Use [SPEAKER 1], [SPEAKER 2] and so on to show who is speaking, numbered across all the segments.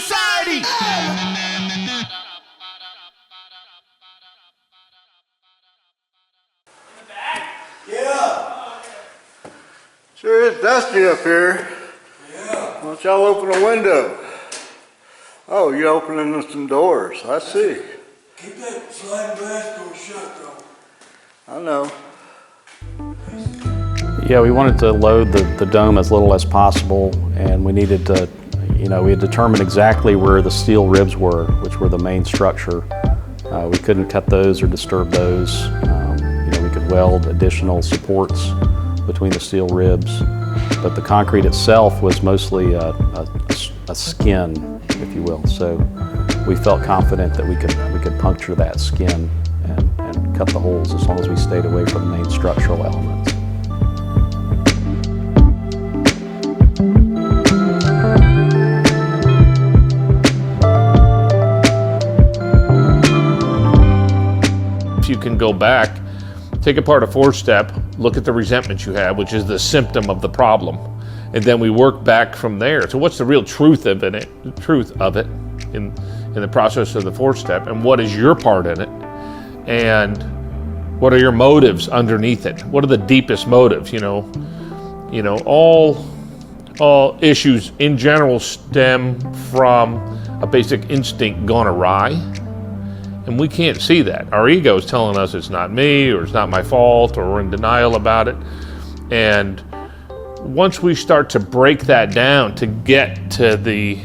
[SPEAKER 1] society.
[SPEAKER 2] Yeah.
[SPEAKER 3] Sure is dusty up here.
[SPEAKER 2] Yeah.
[SPEAKER 3] Why don't y'all open a window? Oh, you're opening some doors. I see.
[SPEAKER 2] Keep that sliding glass door shut, though.
[SPEAKER 3] I know.
[SPEAKER 4] Yeah, we wanted to load the dome as little as possible, and we needed to, we had determined exactly where the steel ribs were, which were the main structure. We couldn't cut those or disturb those. We could weld additional supports between the steel ribs, but the concrete itself was mostly a skin, if you will. So we felt confident that we could puncture that skin and cut the holes as long as we stayed away from the main structural elements.
[SPEAKER 5] If you can go back, take apart a four-step, look at the resentment you have, which is the symptom of the problem, and then we work back from there. So what's the real truth of it in the process of the four-step, and what is your part in it, and what are your motives underneath it? What are the deepest motives? All issues in general stem from a basic instinct gone awry. And we can't see that. Our ego is telling us it's not me, or it's not my fault, or we're in denial about it. And once we start to break that down to get to the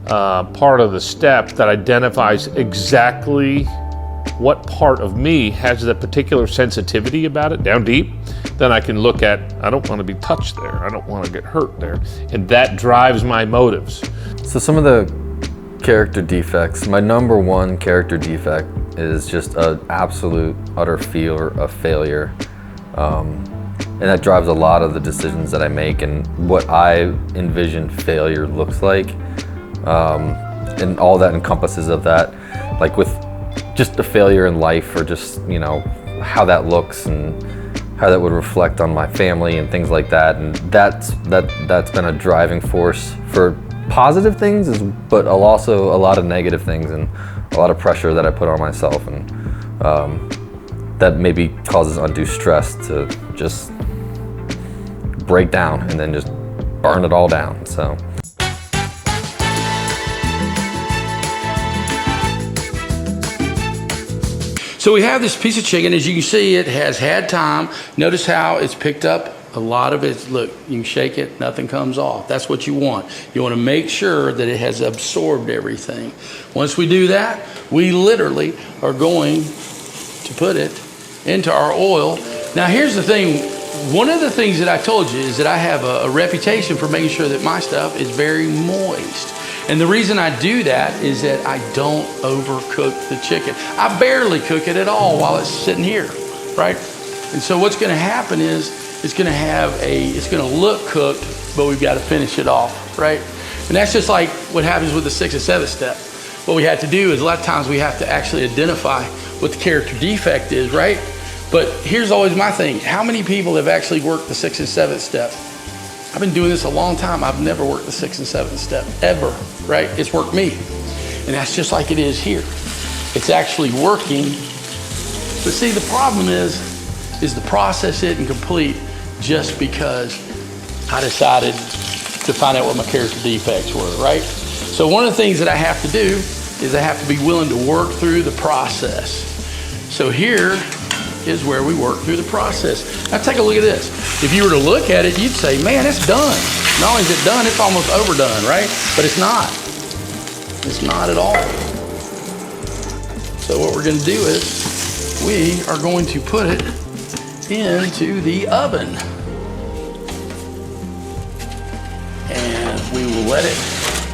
[SPEAKER 5] part of the step that identifies exactly what part of me has that particular sensitivity about it down deep, then I can look at, I don't want to be touched there. I don't want to get hurt there. And that drives my motives.
[SPEAKER 6] So some of the character defects. My number one character defect is just an absolute utter fear of failure. And that drives a lot of the decisions that I make and what I envision failure looks like. And all that encompasses of that, like with just a failure in life, or just, how that looks and how that would reflect on my family and things like that. And that's been a driving force for positive things, but also a lot of negative things and a lot of pressure that I put on myself, and that maybe causes undue stress to just break down and then just burn it all down.
[SPEAKER 7] So we have this piece of chicken. As you can see, it has had time. Notice how it's picked up a lot of it. Look, you can shake it, nothing comes off. That's what you want. You want to make sure that it has absorbed everything. Once we do that, we literally are going to put it into our oil. Now here's the thing. One of the things that I told you is that I have a reputation for making sure that my stuff is very moist. And the reason I do that is that I don't overcook the chicken. I barely cook it at all while it's sitting here, right? And so what's going to happen is it's going to look cooked, but we've got to finish it off, right? And that's just like what happens with the 6 and 7 step. What we have to do is a lot of times we have to actually identify what the character defect is, right? But here's always my thing. How many people have actually worked the 6 and 7 step? I've been doing this a long time. I've never worked the 6 and 7 step, ever, right? It's worked me. And that's just like it is here. It's actually working. But see, the problem is the process isn't complete just because I decided to find out what my character defects were, right? So one of the things that I have to do is I have to be willing to work through the process. So here is where we work through the process. Now take a look at this. If you were to look at it, you'd say, man, it's done. Not only is it done, it's almost overdone, right? But it's not. It's not at all. So what we're gonna do is we are going to put it into the oven. And we will let it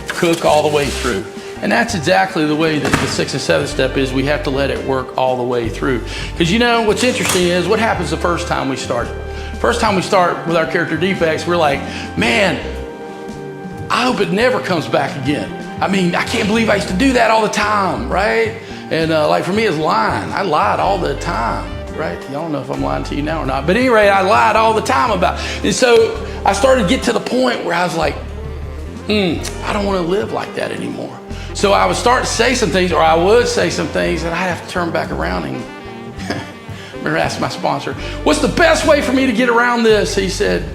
[SPEAKER 7] cook all the way through. And that's exactly the way that the 6 and 7 step is. We have to let it work all the way through. Because what's interesting is what happens the first time we start. First time we start with our character defects, we're like, man, I hope it never comes back again. I mean, I can't believe I used to do that all the time, right? And like for me, it's lying. I lied all the time, right? Y'all don't know if I'm lying to you now or not. But anyway, I lied all the time about it. And so I started to get to the point where I was like, I don't want to live like that anymore. So I would start to say some things, or I would say some things, and I'd have to turn back around and remember asking my sponsor, what's the best way for me to get around this? He said,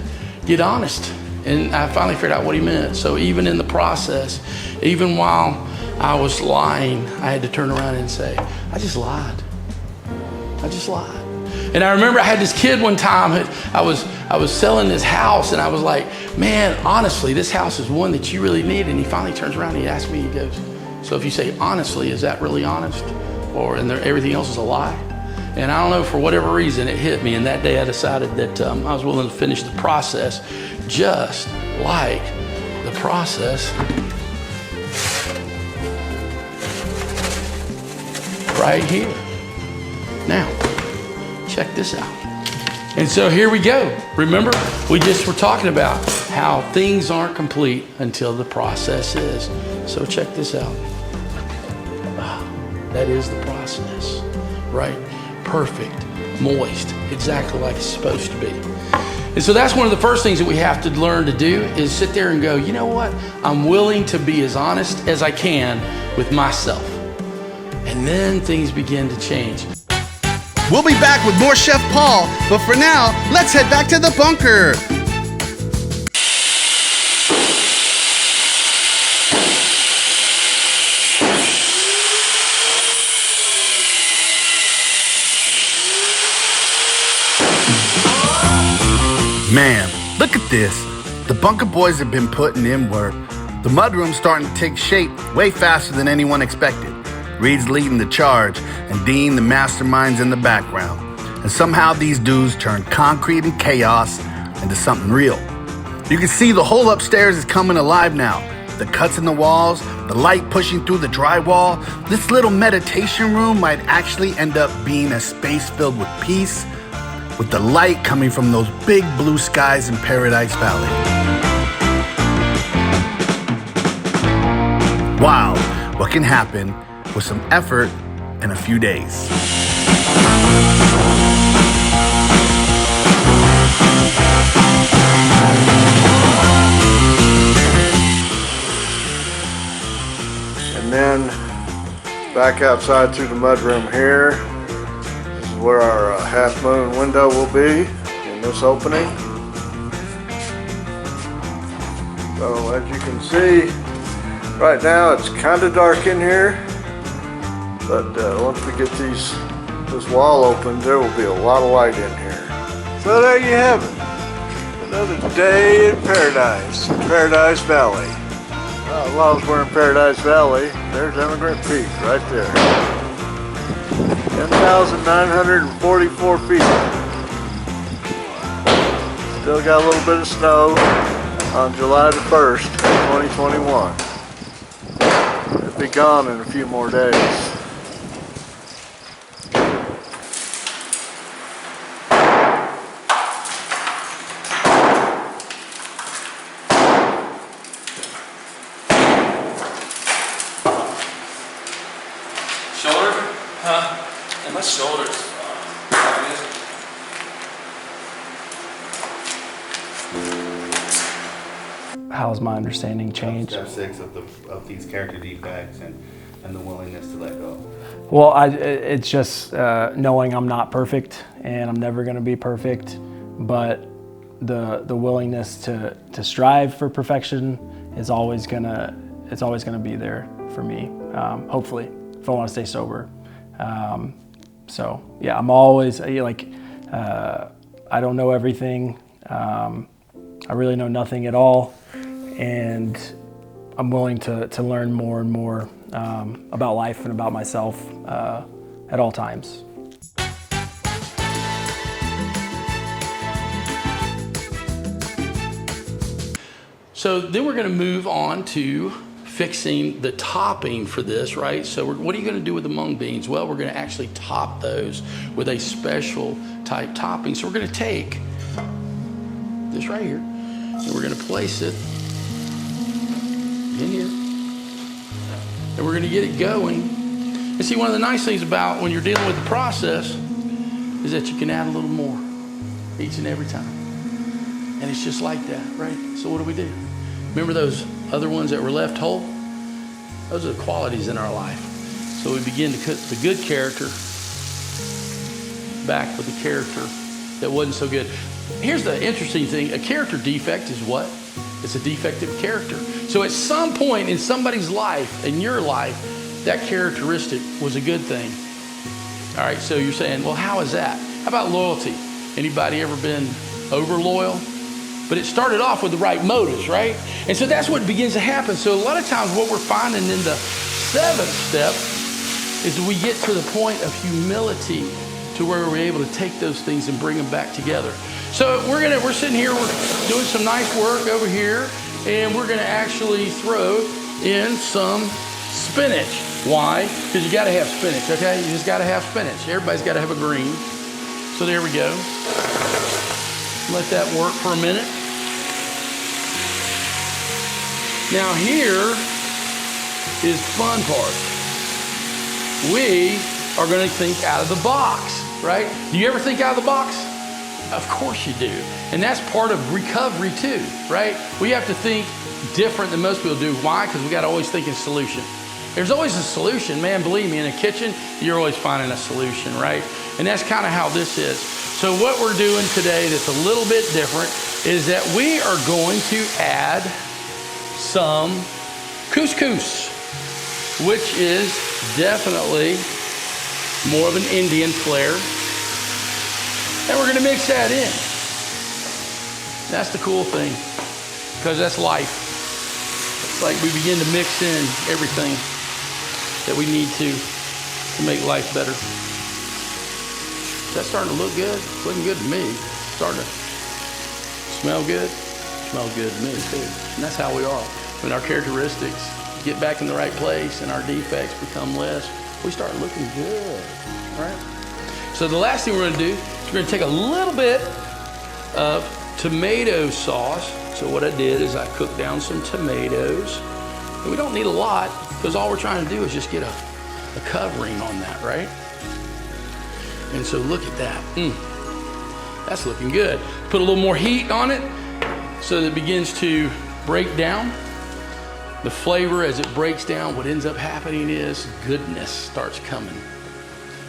[SPEAKER 7] get honest. And I finally figured out what he meant. So even in the process, even while I was lying, I had to turn around and say, I just lied. I just lied. And I remember I had this kid one time, I was selling this house, and I was like, man, honestly, this house is one that you really need. And he finally turns around and he asks me, he goes, so if you say honestly, is that really honest? Or and everything else is a lie? And I don't know, for whatever reason, it hit me. And that day I decided that I was willing to finish the process just like the process right here. Now, check this out. And so here we go. Remember, we just were talking about how things aren't complete until the process is. So check this out. That is the process, right? Perfect, moist, exactly like it's supposed to be. And so that's one of the first things that we have to learn to do is sit there and go, you know what? I'm willing to be as honest as I can with myself. And then things begin to change.
[SPEAKER 1] We'll be back with more Chef Paul, but for now, let's head back to the bunker. Man, look at this. The bunker boys have been putting in work. The mudroom's starting to take shape way faster than anyone expected. Reed's leading the charge, and Dean the mastermind's in the background. And somehow these dudes turn concrete and chaos into something real. You can see the whole upstairs is coming alive now. The cuts in the walls, the light pushing through the drywall. This little meditation room might actually end up being a space filled with peace, with the light coming from those big blue skies in Paradise Valley. Wow, what can happen with some effort in a few days?
[SPEAKER 3] And then back outside through the mudroom here. This is where our half moon window will be in this opening. So as you can see, right now it's kind of dark in here, but once we get this wall open, there will be a lot of light in here. So there you have it. Another day in Paradise Valley. As long as we're in Paradise Valley, there's Emigrant Peak right there. 10,944 feet. Still got a little bit of snow on July the 1st, 2021. It'll be gone in a few more days.
[SPEAKER 8] Shoulder? Huh? And my shoulders.
[SPEAKER 9] How's my understanding changed?
[SPEAKER 10] Step 6 of these character defects and the willingness to let go.
[SPEAKER 9] Well, it's just knowing I'm not perfect and I'm never going to be perfect, but the willingness to strive for perfection is always gonna be there for me. Hopefully, if I want to stay sober. So yeah, I'm always like I don't know everything. I really know nothing at all, and I'm willing to learn more and more about life and about myself at all times.
[SPEAKER 7] So then we're going to move on to fixing the topping for this, right? So what are you going to do with the mung beans? Well, we're going to actually top those with a special type topping. So we're going to take this right here, and we're going to place it in here, and we're going to get it going. And see, one of the nice things about when you're dealing with the process is that you can add a little more each and every time. And it's just like that, right? So what do? Remember those other ones that were left whole, those are the qualities in our life. So we begin to cut the good character back with the character that wasn't so good. Here's the interesting thing. A character defect is what? It's a defective character. So at some point in somebody's life, in your life, that characteristic was a good thing. All right, so you're saying, well, how is that? How about loyalty? Anybody ever been over loyal? But it started off with the right motives, right? And so that's what begins to happen. So a lot of times what we're finding in the 7th step is we get to the point of humility to where we're able to take those things and bring them back together. So we're sitting here, we're doing some nice work over here, and we're gonna actually throw in some spinach. Why? Because you gotta have spinach, okay? You just gotta have spinach. Everybody's gotta have a green. So there we go. Let that work for a minute. Now here is the fun part. We are going to think out of the box, right? Do you ever think out of the box? Of course you do. And that's part of recovery too, right? We have to think different than most people do. Why? Because we got to always think in solution. There's always a solution, man. Believe me, in a kitchen, you're always finding a solution, right? And that's kind of how this is. So what we're doing today that's a little bit different is that we are going to add some couscous, which is definitely more of an Indian flair. And we're going to mix that in. That's the cool thing, because that's life. It's like we begin to mix in everything that we need to make life better. Is that starting to look good? It's looking good to me. Starting to smell good? Smells good to me too. And that's how we are. When our characteristics get back in the right place and our defects become less, we start looking good, right? So the last thing we're gonna do is we're gonna take a little bit of tomato sauce. So what I did is I cooked down some tomatoes. And we don't need a lot, because all we're trying to do is just get a covering on that, right? And so look at that. That's looking good. Put a little more heat on it so that it begins to break down. The flavor, as it breaks down, what ends up happening is goodness starts coming.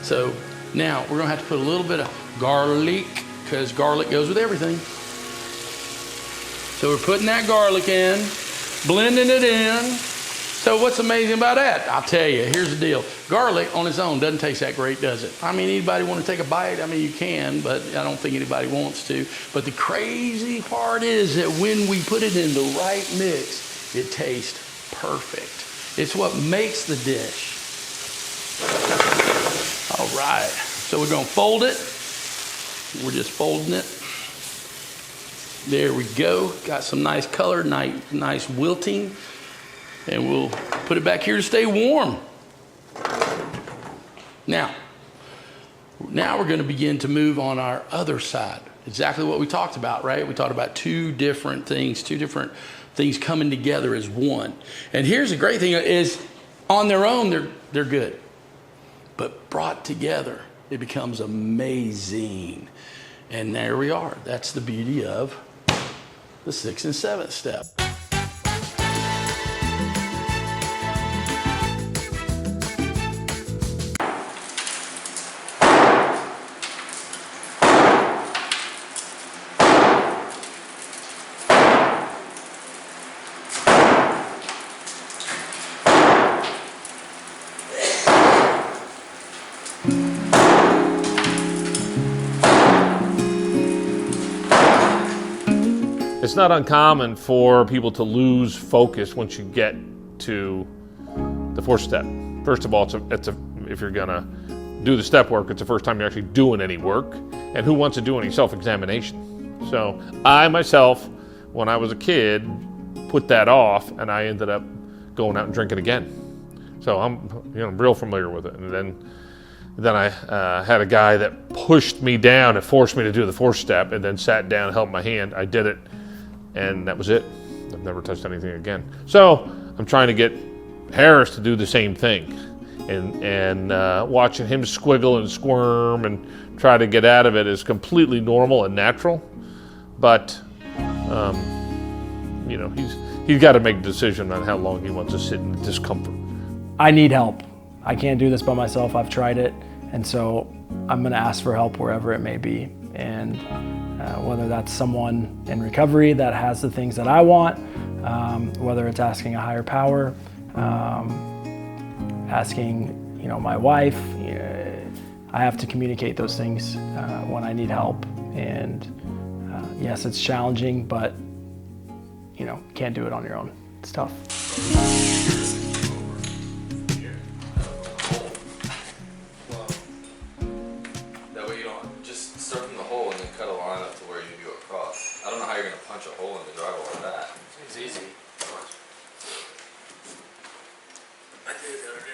[SPEAKER 7] So now we're gonna have to put a little bit of garlic, because garlic goes with everything. So we're putting that garlic in, blending it in. So what's amazing about that? I'll tell you, here's the deal. Garlic on its own doesn't taste that great, does it? I mean, anybody want to take a bite? I mean, you can, but I don't think anybody wants to. But the crazy part is that when we put it in the right mix, it tastes perfect. It's what makes the dish. All right, so we're gonna fold it. We're just folding it. There we go. Got some nice color, nice wilting. And we'll put it back here to stay warm. Now we're going to begin to move on our other side. Exactly what we talked about, right? We talked about two different things coming together as one. And here's the great thing is, on their own, they're good. But brought together, it becomes amazing. And there we are. That's the beauty of the 6th and 7th step.
[SPEAKER 5] It's not uncommon for people to lose focus once you get to the 4th step. First of all, if you're gonna do the step work, it's the first time you're actually doing any work. And who wants to do any self-examination? So I myself, when I was a kid, put that off, and I ended up going out and drinking again. So I'm real familiar with it. And then I had a guy that pushed me down and forced me to do the 4th step, and then sat down and held my hand. I did it, and that was it. I've never touched anything again. So I'm trying to get Harris to do the same thing, and watching him squiggle and squirm and try to get out of it is completely normal and natural. But you know, he's got to make a decision on how long he wants to sit in the discomfort.
[SPEAKER 9] I need help. I can't do this by myself. I've tried it. And so I'm going to ask for help wherever it may be. And whether that's someone in recovery that has the things that I want, whether it's asking a higher power, asking, you know, my wife, I have to communicate those things when I need help. And yes, it's challenging, but you know, can't do it on your own. It's tough.
[SPEAKER 6] That way you don't just start from the hole and then cut a line up to where you do across. I don't know how you're going to punch a hole in the drywall like that.
[SPEAKER 8] It's easy. I did it the other day.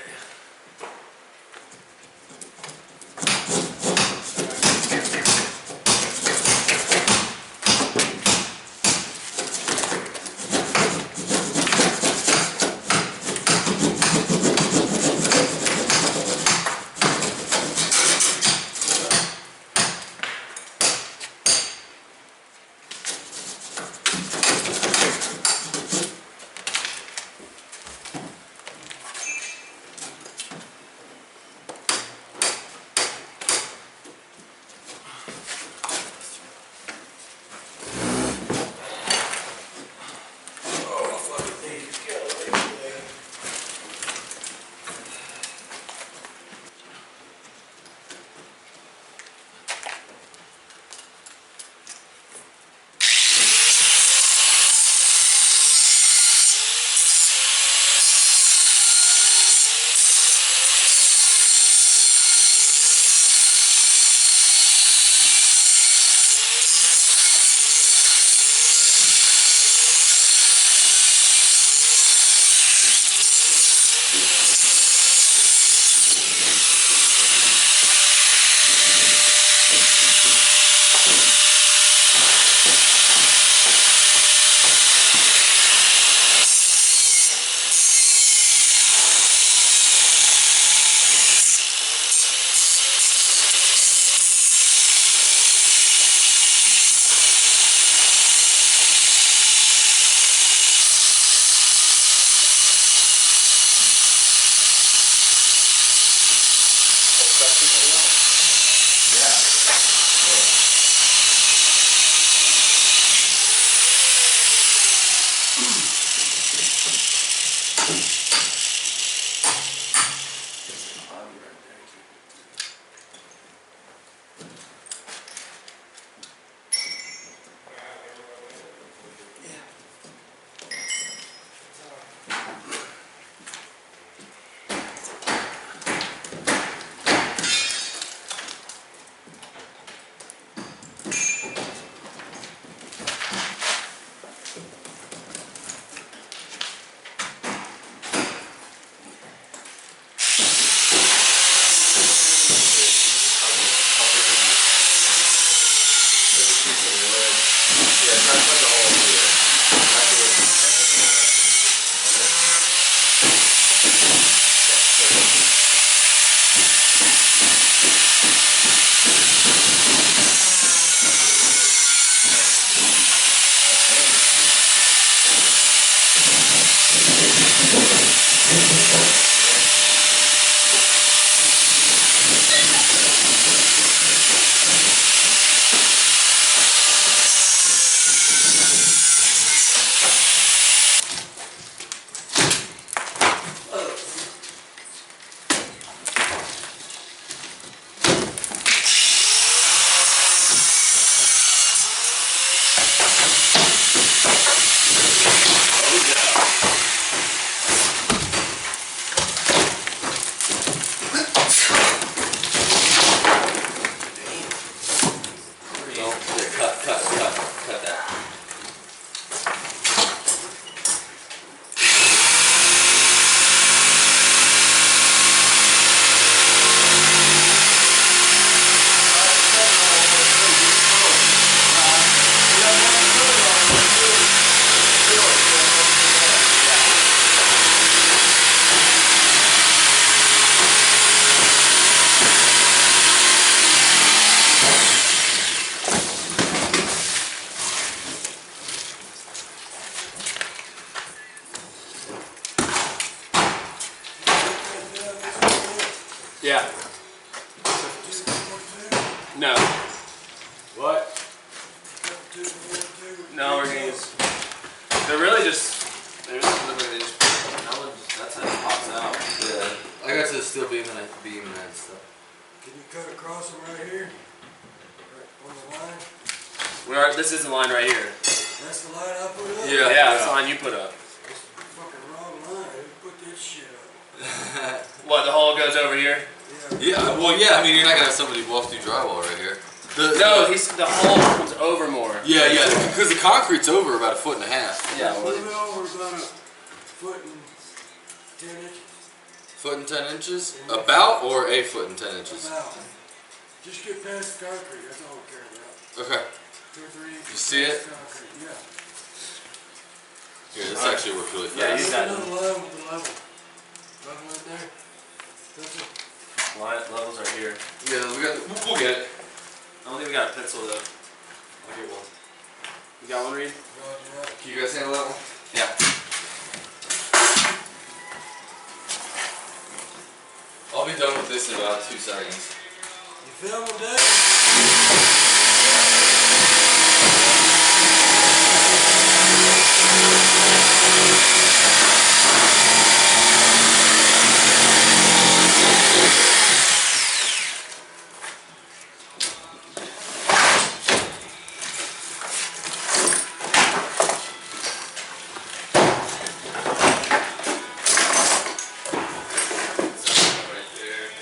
[SPEAKER 8] Yeah. No. What? No, we're gonna use. They're really just. They really look like they just. That's how it pops out. Yeah. I got to the steel beam and I beam and stuff.
[SPEAKER 2] Can you cut across them right here? Right on the line?
[SPEAKER 8] This is the line right here.
[SPEAKER 2] That's the line I put up?
[SPEAKER 8] Yeah, that's the line you put up.
[SPEAKER 2] That's the fucking wrong line. Who put this shit up?
[SPEAKER 8] What, the hole goes over here?
[SPEAKER 6] Yeah, well, yeah, I mean, you're not gonna have somebody walk through drywall right here.
[SPEAKER 8] No, the hole comes over more.
[SPEAKER 6] Yeah, because the concrete's over about 1.5 feet.
[SPEAKER 8] Yeah,
[SPEAKER 2] Put it over about a foot and 10 inches.
[SPEAKER 6] 1.10 inches? About or 1 foot and 10 inches?
[SPEAKER 2] About. Just get past the concrete, that's all we care about.
[SPEAKER 6] Okay.
[SPEAKER 2] 2 or 3 inches.
[SPEAKER 6] You see it?
[SPEAKER 2] past concrete, yeah.
[SPEAKER 6] Here, this actually works really
[SPEAKER 8] Yeah,
[SPEAKER 6] fast.
[SPEAKER 8] use that.
[SPEAKER 2] Another line with the level. Level right there. That's it.
[SPEAKER 8] Levels are here.
[SPEAKER 6] Yeah, we'll get it.
[SPEAKER 8] I don't think we got a pencil though. I'll get one. You got one, Reed?
[SPEAKER 2] Roger that.
[SPEAKER 6] Can you guys handle that one?
[SPEAKER 8] Yeah.
[SPEAKER 6] I'll be done with this in about 2 seconds.
[SPEAKER 2] You filming, Dave?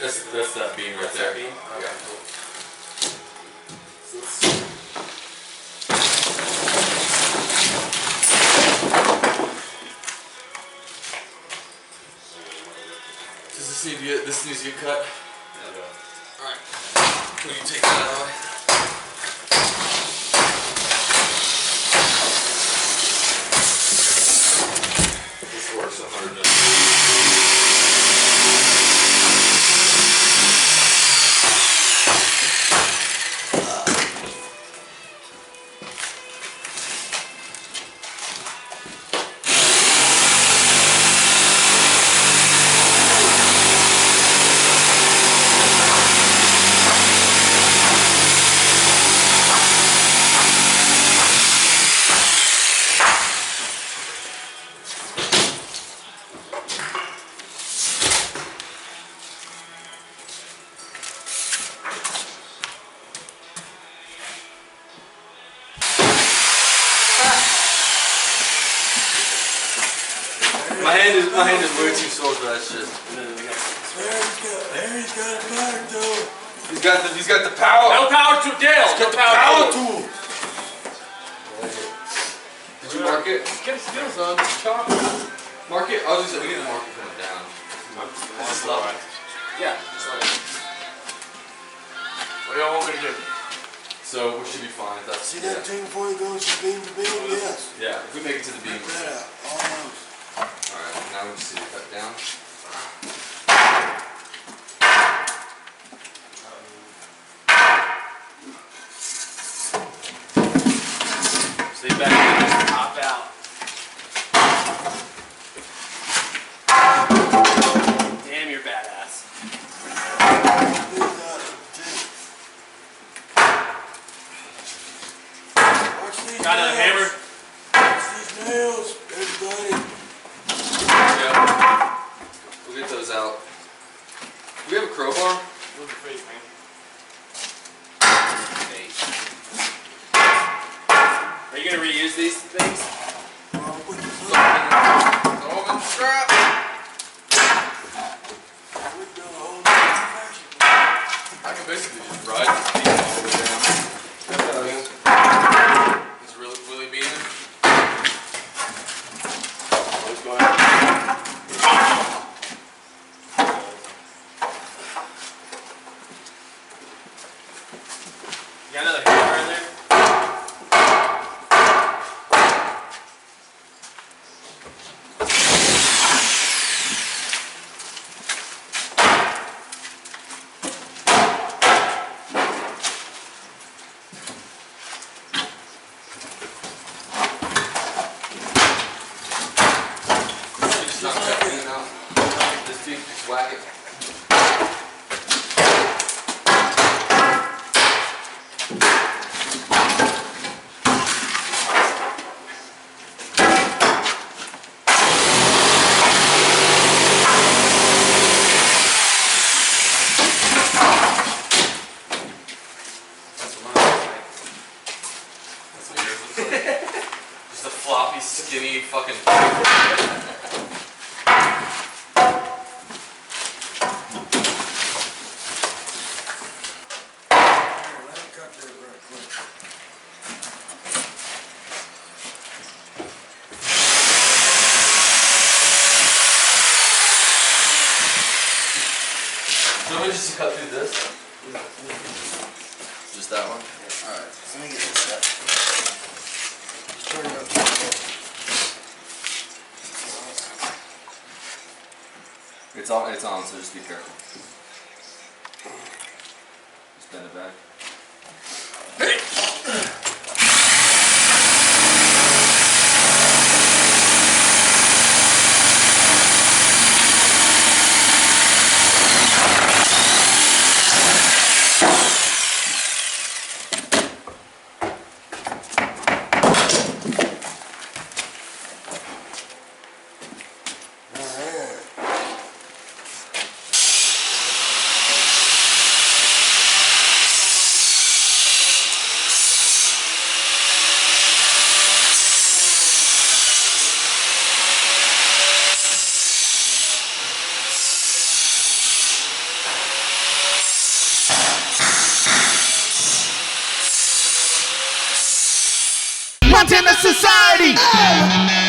[SPEAKER 6] That's that beam right there.
[SPEAKER 8] beam?
[SPEAKER 6] Yeah. This needs to get cut. Alright. Will you take that out of the way? This works 100. My hand is way too sore for that shit.
[SPEAKER 2] Harry's got it back though.
[SPEAKER 6] He's got the power.
[SPEAKER 8] No power to Dale.
[SPEAKER 6] He's got the power tool. Did you mark it?
[SPEAKER 8] Get his skills on. Chop.
[SPEAKER 6] Mark it. I was just saying we need to mark it coming down.
[SPEAKER 8] Just level. Yeah. Just level. What do y'all want me to do?
[SPEAKER 6] So we should be fine. That's
[SPEAKER 2] See that thing before it goes from beam to beam? Yes.
[SPEAKER 6] Yeah. If we make it to the beam.
[SPEAKER 2] Cut that out. All those.
[SPEAKER 6] All right. Now we just need to cut down.
[SPEAKER 8] Stay back and just pop out. Damn, you're badass.
[SPEAKER 2] Watch these
[SPEAKER 8] Got another hammer?
[SPEAKER 2] nails. Watch these nails, everybody.
[SPEAKER 6] Yeah. We'll get those out. Do we have a crowbar?
[SPEAKER 8] Move your face, man. Are you gonna reuse these things?
[SPEAKER 2] Well, put this
[SPEAKER 6] Throw them in the strap.
[SPEAKER 2] We've done a whole manufacturing.
[SPEAKER 6] I can basically just ride this beam all the way down. It's really beaming.
[SPEAKER 8] What's going on? You got another hammer in there?
[SPEAKER 6] Just knock that beam out. This beam, just whack it.
[SPEAKER 8] fucking.
[SPEAKER 2] Here, let me cut this real quick.
[SPEAKER 8] So we just cut through this? Just that one? Alright.
[SPEAKER 2] Let me get this set. Turn it up.
[SPEAKER 8] It's on, so just be careful. Just bend it back.
[SPEAKER 1] Montana Society!